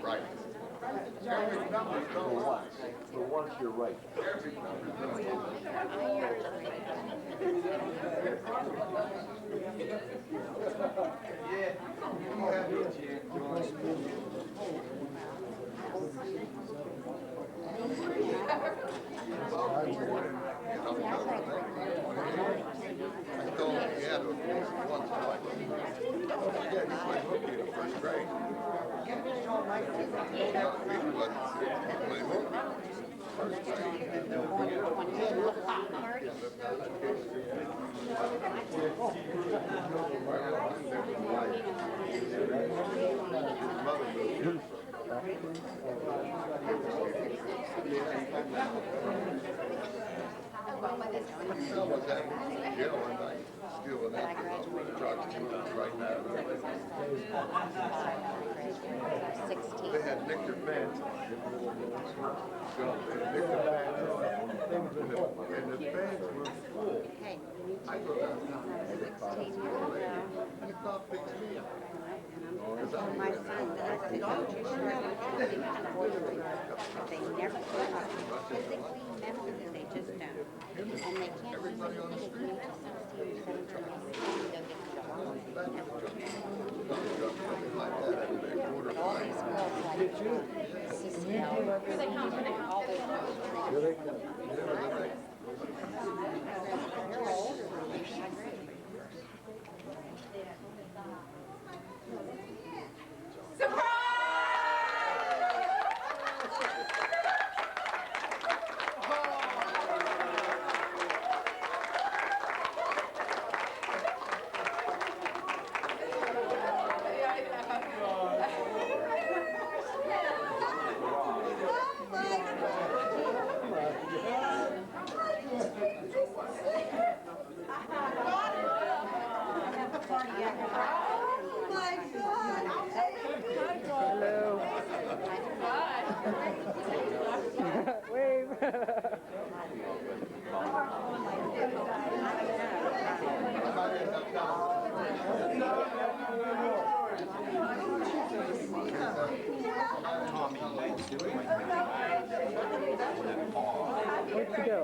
Right. For once, you're right. I told him he had to at least once twice. Don't forget, he played hooky in the first grade. He played hooky. First I was at jail one night, stealing trucks right now. They had nicked their pants. They had nicked their pants. And the pants were full. I thought that was not you thought fixed me up. My son, that I said, don't you sure have they never physically, mentally, they just don't. And they can't Everybody on the street. Like that at the quarter all these girls like CCL, all those girls. They're older than me. Where'd you go?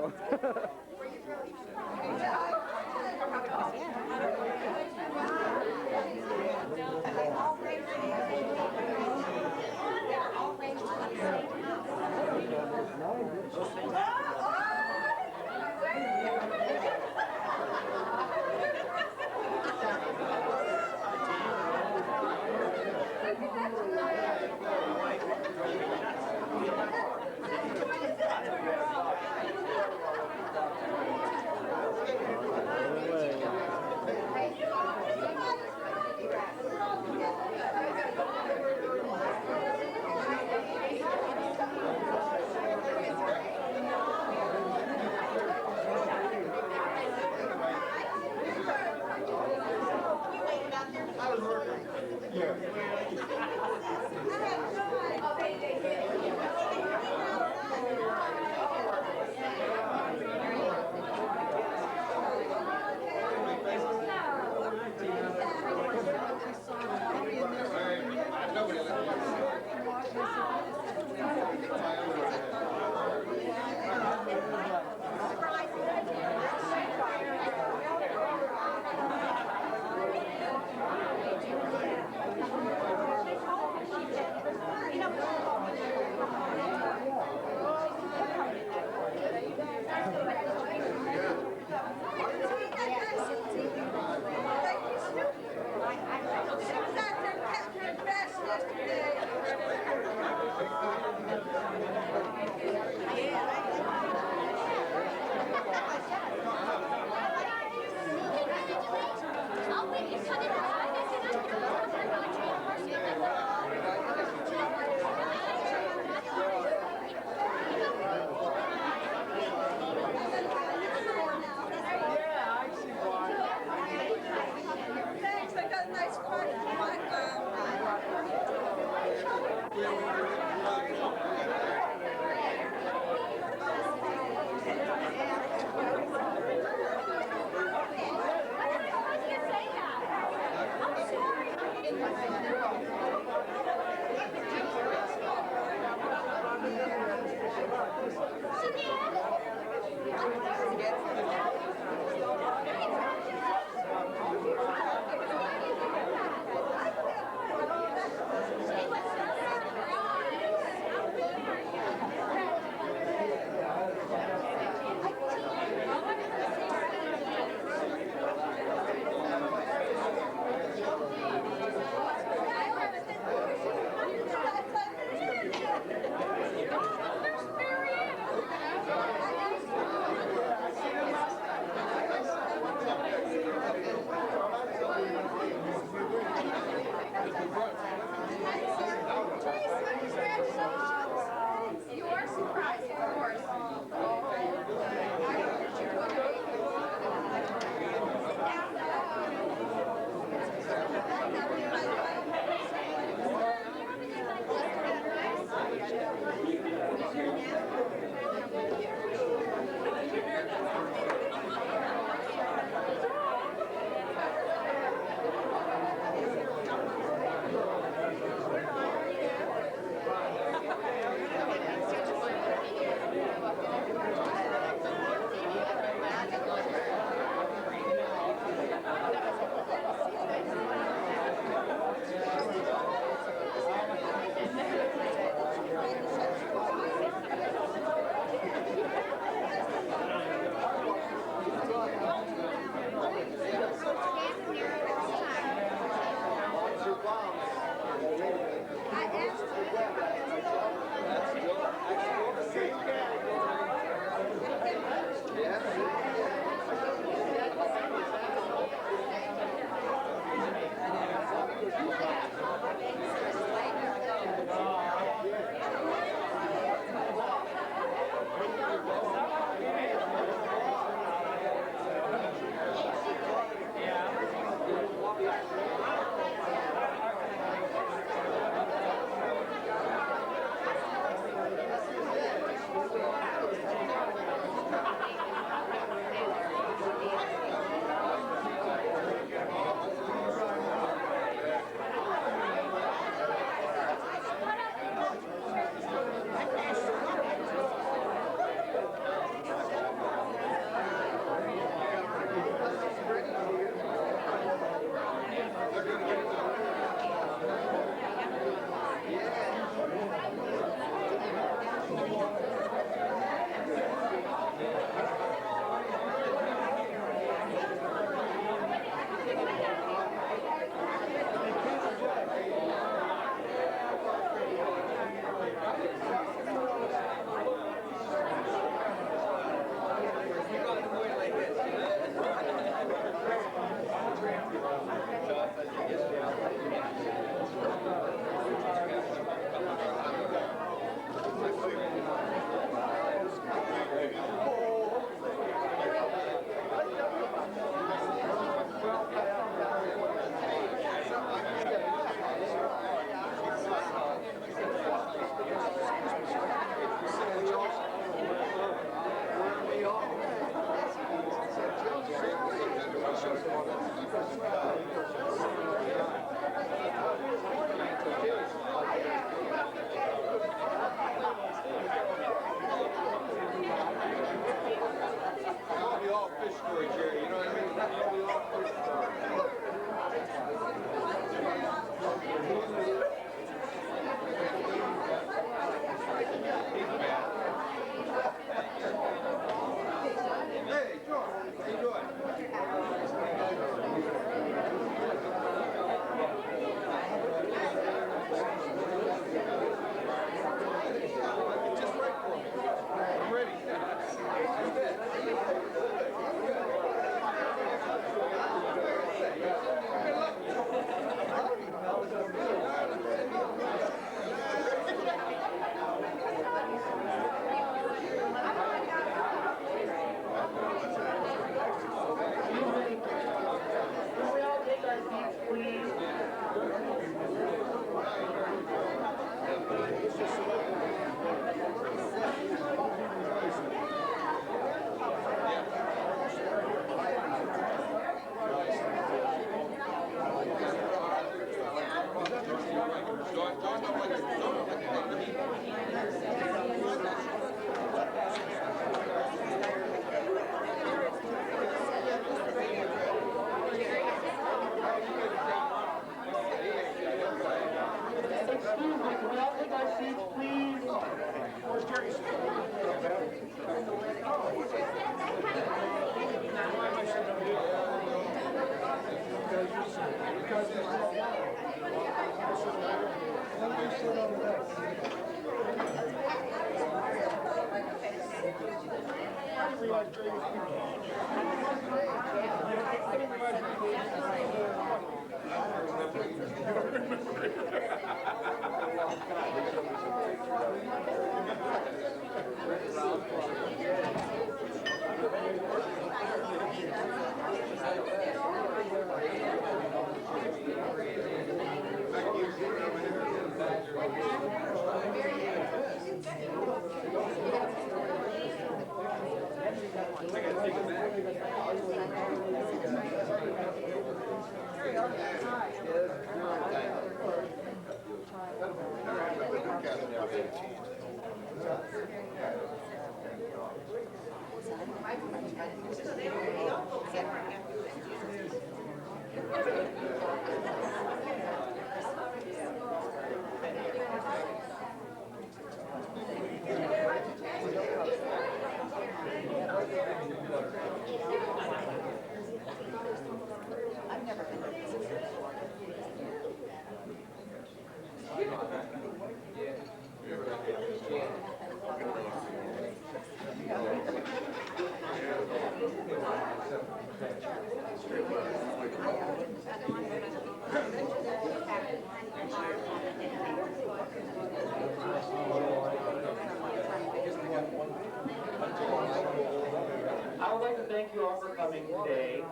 I would like to thank you all for coming today.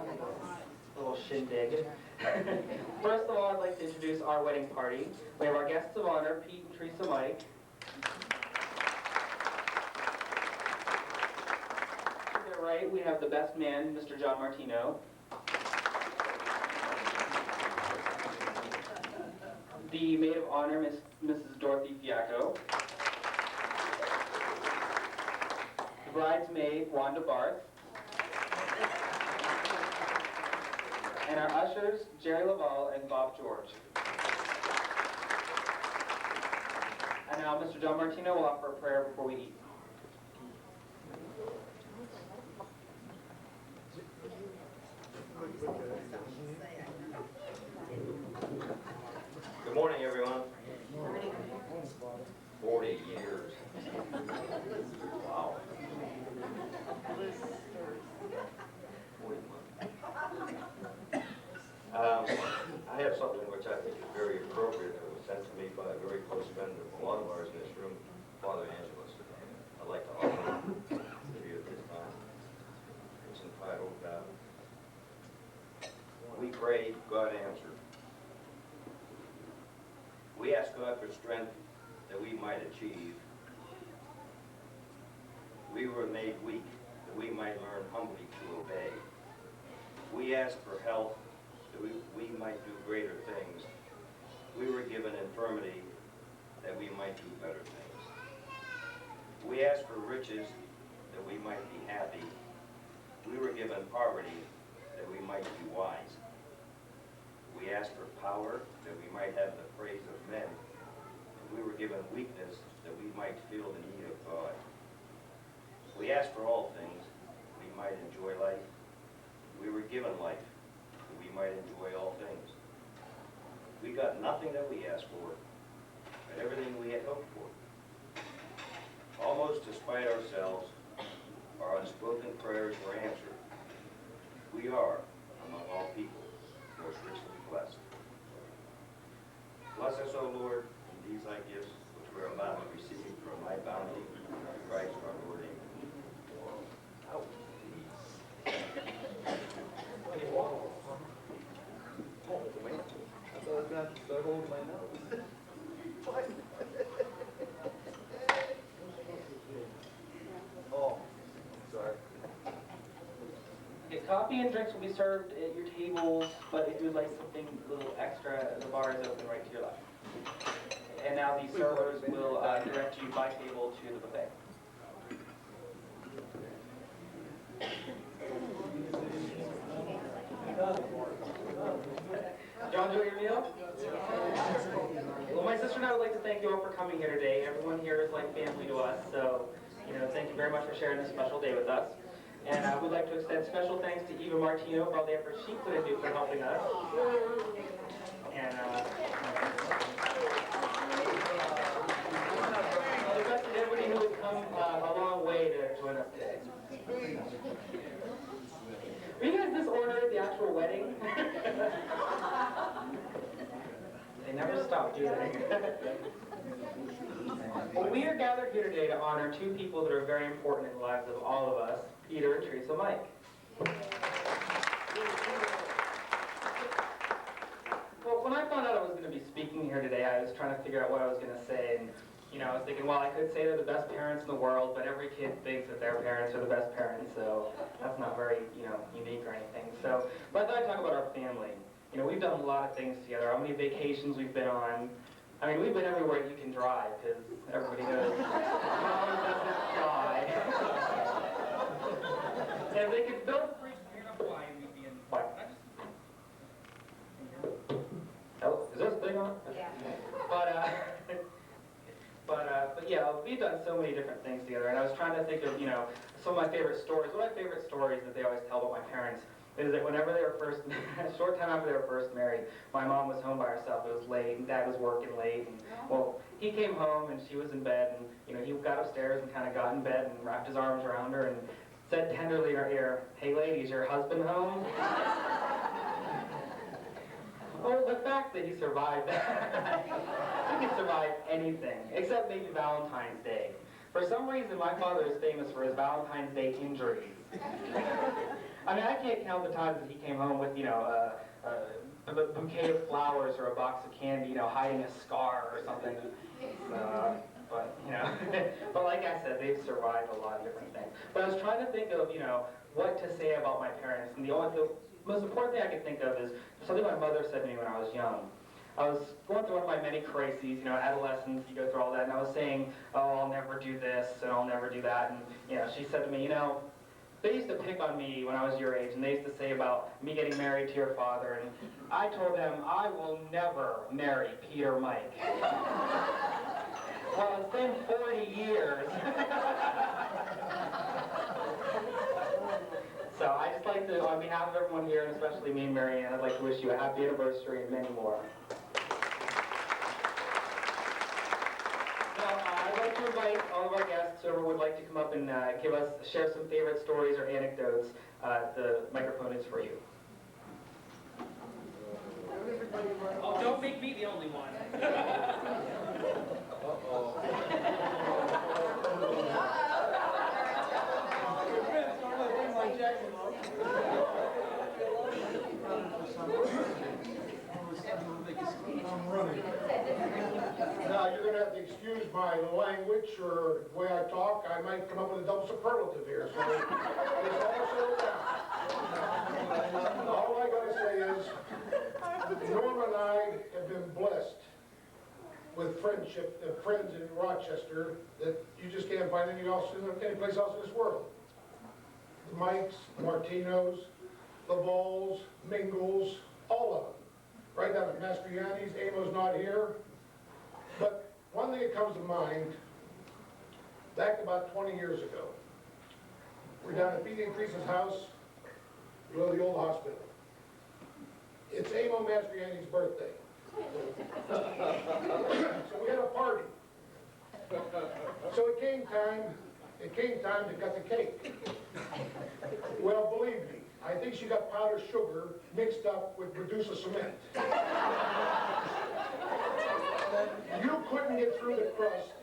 A little shindig. First of all, I'd like to introduce our wedding party. We have our guests of honor, Pete and Teresa Mike. To their right, we have the best man, Mr. John Martino. The maid of honor, Mrs. Dorothy Fiacco. The bridesmaid, Wanda Barth. And our ushers, Jerry Laval and Bob George. And now Mr. John Martino will offer a prayer before we eat. Good morning, everyone. 40 years. Wow. 40 months. I have something which I think is very appropriate that was sent to me by a very close friend of a lot of ours in this room, Father Angelus. I'd like to offer it to you at this time. It's entitled, We Prayed, God Answered. We ask God for strength that we might achieve. We were made weak that we might learn humbly to obey. We ask for health that we might do greater things. We were given infirmity that we might do better things. We ask for riches that we might be happy. We were given poverty that we might be wise. We ask for power that we might have the praise of men. And we were given weakness that we might feel the need of God. We ask for all things that we might enjoy life. We were given life that we might enjoy all things. We got nothing that we asked for, but everything we had hoped for. Almost despite ourselves, our unspoken prayers were answered. We are, among all people, most richly blessed. Bless us, O Lord, in these thy gifts, which we are about to receive from thy bounty, through Christ our Lord. Amen. Oh, sorry. Okay, coffee and drinks will be served at your tables, but if you would like something a little extra, the bar is open right to your left. and now the servers will direct you by table to the buffet. Did y'all enjoy your meal? Well, my sister and I would like to thank you all for coming here today. Everyone here is like family to us, so thank you very much for sharing this special day with us. And I would like to extend special thanks to Eva Martino for all the effort she put into for helping us. And the rest of everybody who has come a long way to join us today. Were you guys this ordered at the actual wedding? They never stop, do they? Well, we are gathered here today to honor two people that are very important in the lives of all of us, Peter and Teresa Mike. Well, when I found out I was going to be speaking here today, I was trying to figure out what I was going to say, and I was thinking, well, I could say they're the best parents in the world, but every kid thinks that their parents are the best parents, so that's not very, unique or anything. So, but I thought I'd talk about our family. We've done a lot of things together. How many vacations we've been on. I mean, we've been everywhere you can drive, because everybody knows Mom doesn't fly. And if they could build a free plane on Hawaii, we'd be in. What? Oh, is this thing on? Yeah. But yeah, we've done so many different things together, and I was trying to think of, some of my favorite stories. One of my favorite stories that they always tell about my parents is that whenever they were first, a short time after they were first married, my mom was home by herself. It was late, and Dad was working late, and well, he came home and she was in bed, and he got upstairs and kind of got in bed and wrapped his arms around her and said tenderly in her ear, "Hey lady, is your husband home?" Well, the fact that he survived that, he could survive anything, except maybe Valentine's Day. For some reason, my father is famous for his Valentine's Day injuries. I mean, I can't count the times that he came home with, a bouquet of flowers or a box of candy, hiding a scar or something. But like I said, they've survived a lot of different things. But I was trying to think of, what to say about my parents, and the most important thing I could think of is something my mother said to me when I was young. I was going through one of my many crises, adolescence, you go through all that, and I was saying, oh, I'll never do this, and I'll never do that, and, she said to me, they used to pick on me when I was your age, and they used to say about me getting married to your father, and I told them, I will never marry Peter Mike. Well, it's been 40 years. So I just like to, on behalf of everyone here, and especially me and Marianne, I'd like to wish you a happy anniversary and many more. Now, I'd like to invite all of our guests, whoever would like to come up and share some favorite stories or anecdotes. The microphone is for you. Oh, don't make me the only one. I'm running. Now, you're going to have to excuse my language or the way I talk. I might come up with a double superlative here, so just all settle down. All I got to say is, Norma and I have been blessed with friendship, friends in Rochester that you just can't find any place else in this world. The Mikes, Martinos, the Vols, Mingles, all of them. Right down at Mastriani's. Amo's not here. But one thing that comes to mind, back about 20 years ago, we're down at Pete and Crease's house, below the old hospital. It's Amo Mastriani's birthday. So we had a party. So it came time to cut the cake. Well, believe me, I think she got powdered sugar mixed up with reducer cement. You couldn't get through the crust,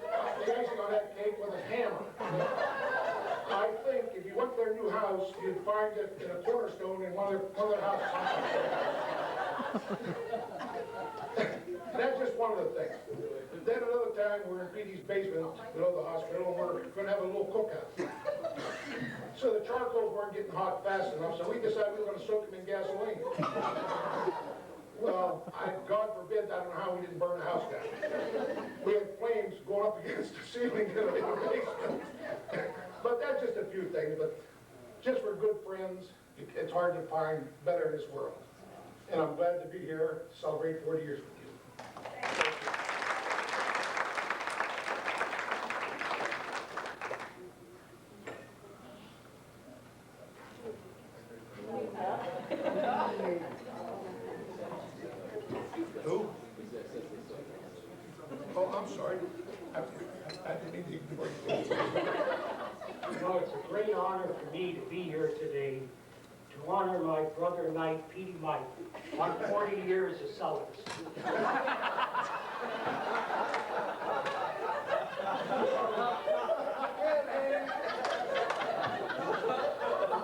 the icing on that cake with a hammer. I think if you went to their new house, you'd find it in a cornerstone in one of their houses. That's just one of the things. Then another time, we're in Petey's basement below the hospital, and we're going to have a little cookout. So the charcoals weren't getting hot fast enough, so we decided we were going to soak them in gasoline. Well, God forbid, I don't know how we didn't burn the house down. We had flames going up against the ceiling in the basement. But that's just a few things, but just for good friends, it's hard to find better in this world. And I'm glad to be here, to celebrate 40 years with you. Who? Oh, I'm sorry. I didn't even bring it. You know, it's a great honor for me to be here today to honor my brother Knight, Petey Mike, on 40 years of Sellers.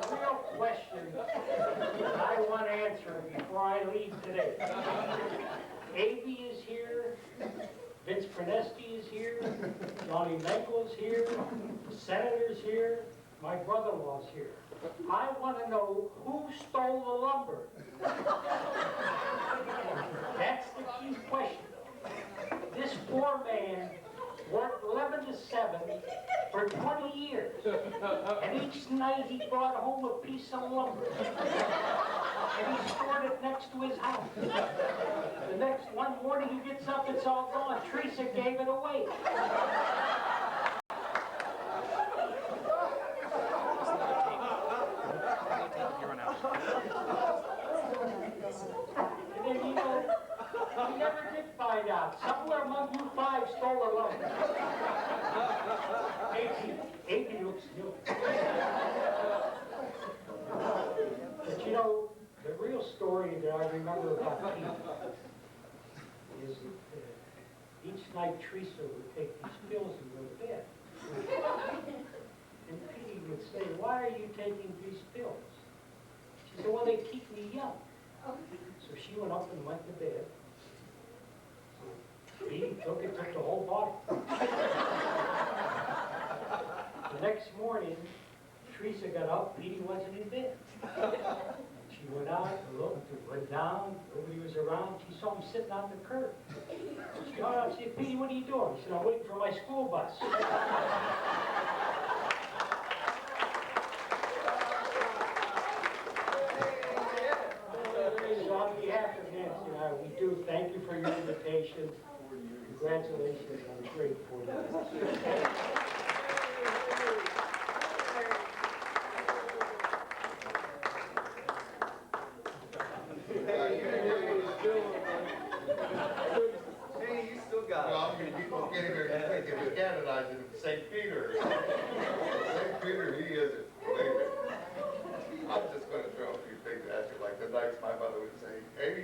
The real question I want answered before I leave today. A.B. is here, Vince Pernesti is here, Johnny Menkel is here, the senator's here, my brother-in-law's here. I want to know who stole the lumber. That's the key question. This poor man worked 11 to 7 for 20 years, and each night he brought home a piece of lumber, and he stored it next to his house. The next one morning he gets up, it's all gone. Teresa gave it away. And then, you know, we never did find out. Somewhere among you five stole a lumber. AP looks new. But you know, the real story that I remember about Pete is that each night Teresa would take these pills and go to bed. And Pete would say, "Why are you taking these pills?" She said, "Well, they keep me young." So she went up and went to bed. So Pete took the whole bottle. The next morning, Teresa got up, Petey wasn't in bed. She went out, looked, went down, nobody was around. She saw him sitting on the curb. She got out and said, "Petey, what are you doing?" He said, "I'm waiting for my school bus." So on behalf of Nancy and I, we do thank you for your invitation. Congratulations on a great 40 years. Hey, you still got it. Well, people getting here to think it was canonized in St. Peter. St. Peter, he isn't. Believe me. I'm just going to throw a few things at you. Like the nights my mother would say, "Hey,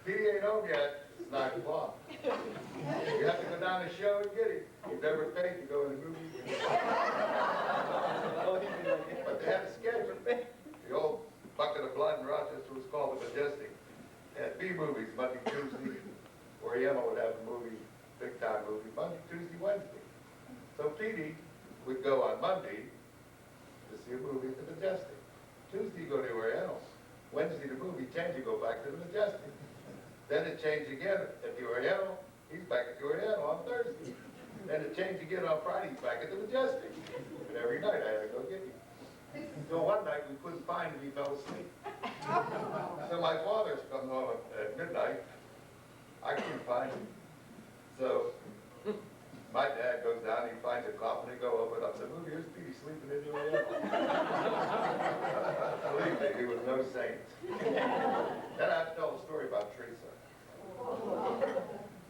Petey ain't home yet. It's 9 o'clock. You have to go down the show and get him. You've never paid to go in the movie." But they had a schedule. The old bucket of blood in Rochester was called the Majestic. They had B movies Monday, Tuesday. Oriental would have a movie, big time movie, Monday, Tuesday, Wednesday. So Petey would go on Monday to see a movie at the Majestic. Tuesday you go to Oriental. Wednesday the movie change, you go back to the Majestic. Then it changed again at the Oriental. He's back at the Oriental on Thursday. Then it changed again on Friday. He's back at the Majestic. And every night I had to go get him. So one night we couldn't find him. He fell asleep. So my father's come home at midnight. I couldn't find him. So my dad goes down, he finds a coffin, he go open up, said, "Look, here's Petey sleeping in the Oriental." Believe me, he was no saint. Then I have to tell a story about Teresa.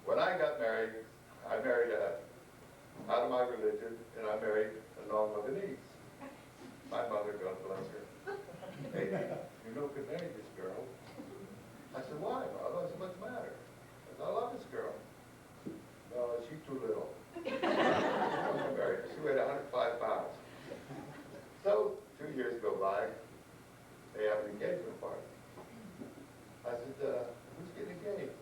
When I got married, I married out of my religion, and I married a non-Lebanese. My mother, God bless her, "Hey, you know, could marry this girl." I said, "Why, Mother?" I said, "What's the matter?" I said, "I love this girl." "No, she's too little." I married her. She weighed 105 pounds. So 2 years go by. They have an engagement party. I said, "Who's getting engaged?"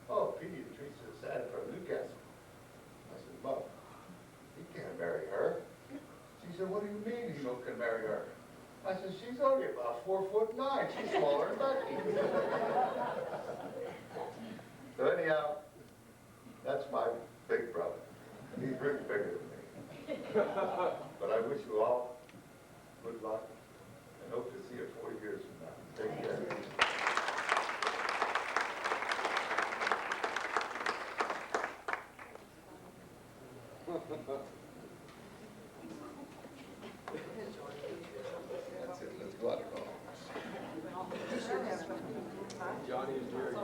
"Oh, Petey and Teresa Sad from Newcastle." I said, "Mom, he can't marry her." She said, "What do you mean he can marry her?" I said, "She's only about 4'9". She's smaller than Becky." So anyhow, that's my big brother. And he's really bigger than me. But I wish you all good luck and hope to see you 40 years from now. Take care. That's it, let's go out and call. Johnny is here.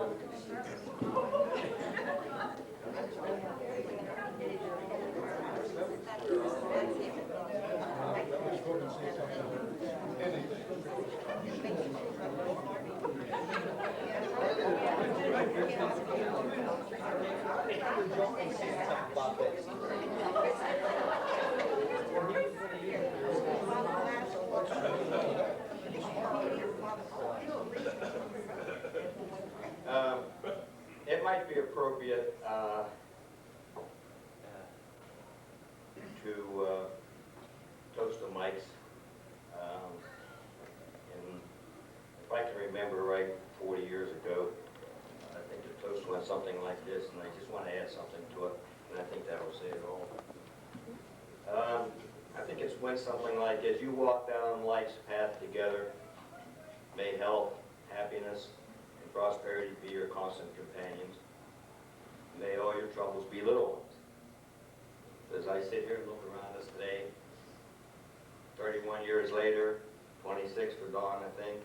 It might be appropriate to toast the mics. And if I can remember right, 40 years ago, I think the toast went something like this, and I just want to add something to it, and I think that'll say it all. I think it's went something like, as you walk down life's path together, may health, happiness, and prosperity be your constant companions. May all your troubles be little ones. As I sit here and look around us today, 31 years later, 26 for Dawn, I think,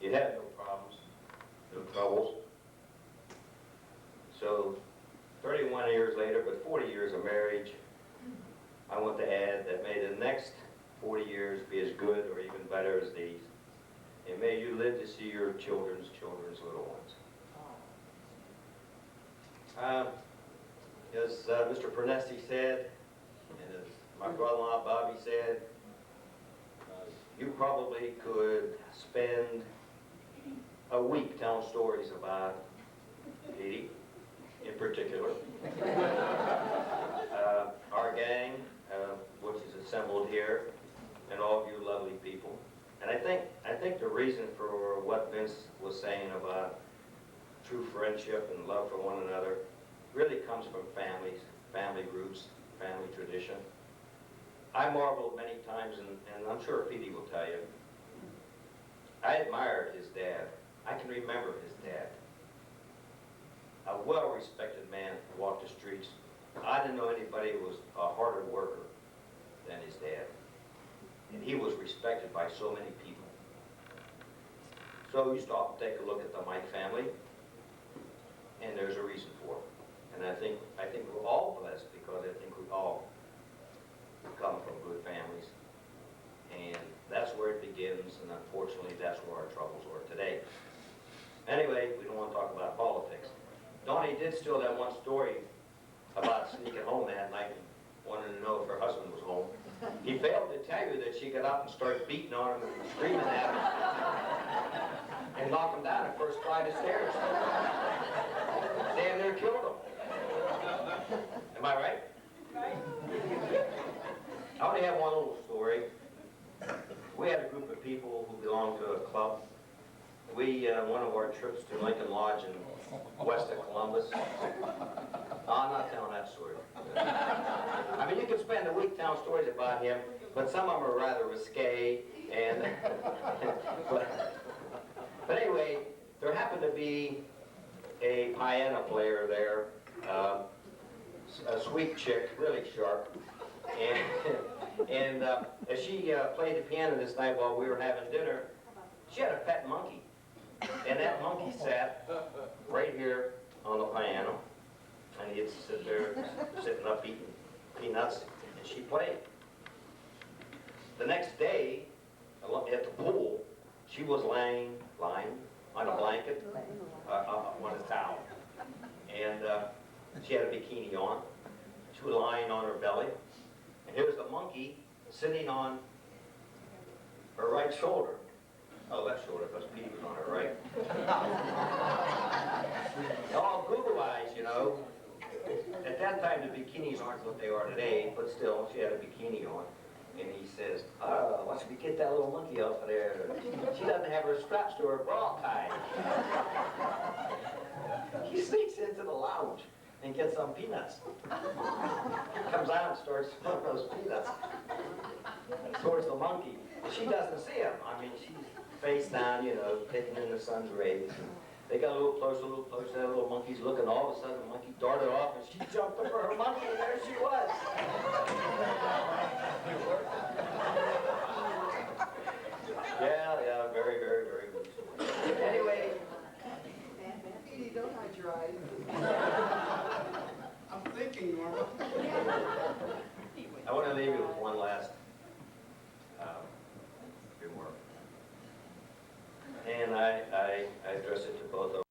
you had no problems, no troubles. So 31 years later, but 40 years of marriage, I want to add that may the next 40 years be as good or even better as these. And may you live to see your children's little ones. As Mr. Pernesti said, and as my brother-in-law Bobby said, you probably could spend a week telling stories about Petey in particular. Our gang, which is assembled here, and all of you lovely people. And I think the reason for what Vince was saying about true friendship and love for one another really comes from families, family roots, family tradition. I marveled many times, and I'm sure Petey will tell you, I admired his dad. I can remember his dad. A well-respected man who walked the streets. I didn't know anybody who was a harder worker than his dad. And he was respected by so many people. So you stop and take a look at the Mike family, and there's a reason for it. And I think we're all blessed because I think we all come from good families. And that's where it begins, and unfortunately that's where our troubles are today. Anyway, we don't want to talk about politics. Donnie did steal that one story about sneaking home that night and wanted to know if her husband was home. He failed to tell you that she got up and started beating on him and screaming at him and knocked him down the first flight of stairs. Damn near killed him. Am I right? Right. I only have one little story. We had a group of people who belonged to a club. One of our trips to Lincoln Lodge in west of Columbus. No, I'm not telling that story. I mean, you could spend a week telling stories about him, but some of them are rather risque. And but anyway, there happened to be a piano player there, a sweet chick, really sharp. And as she played the piano this night while we were having dinner, she had a pet monkey. And that monkey sat right here on the piano, and he'd sit there, sitting up eating peanuts, and she played. The next day, at the pool, she was lying on a blanket, on a towel. And she had a bikini on. She was lying on her belly. And here was the monkey sitting on her right shoulder. Oh, left shoulder, because Petey was on her right. All Google eyes, you know. At that time, the bikinis aren't what they are today, but still, she had a bikini on. And he says, "Oh, why don't we get that little monkey off of there? She doesn't have her straps to her bra tied." He sneaks into the lounge and gets some peanuts. Comes out and starts smoking those peanuts towards the monkey. And she doesn't see him. I mean, she's face down, you know, taking in the sun's rays. They got a little closer, that little monkey's looking. All of a sudden, the monkey darted off, and she jumped over her monkey, and there she was. Yeah, very, very, very good story. Anyway, Edie, don't hide your eyes. I'm thinking, Norma. I want to leave you with one last remark. And I address it to both of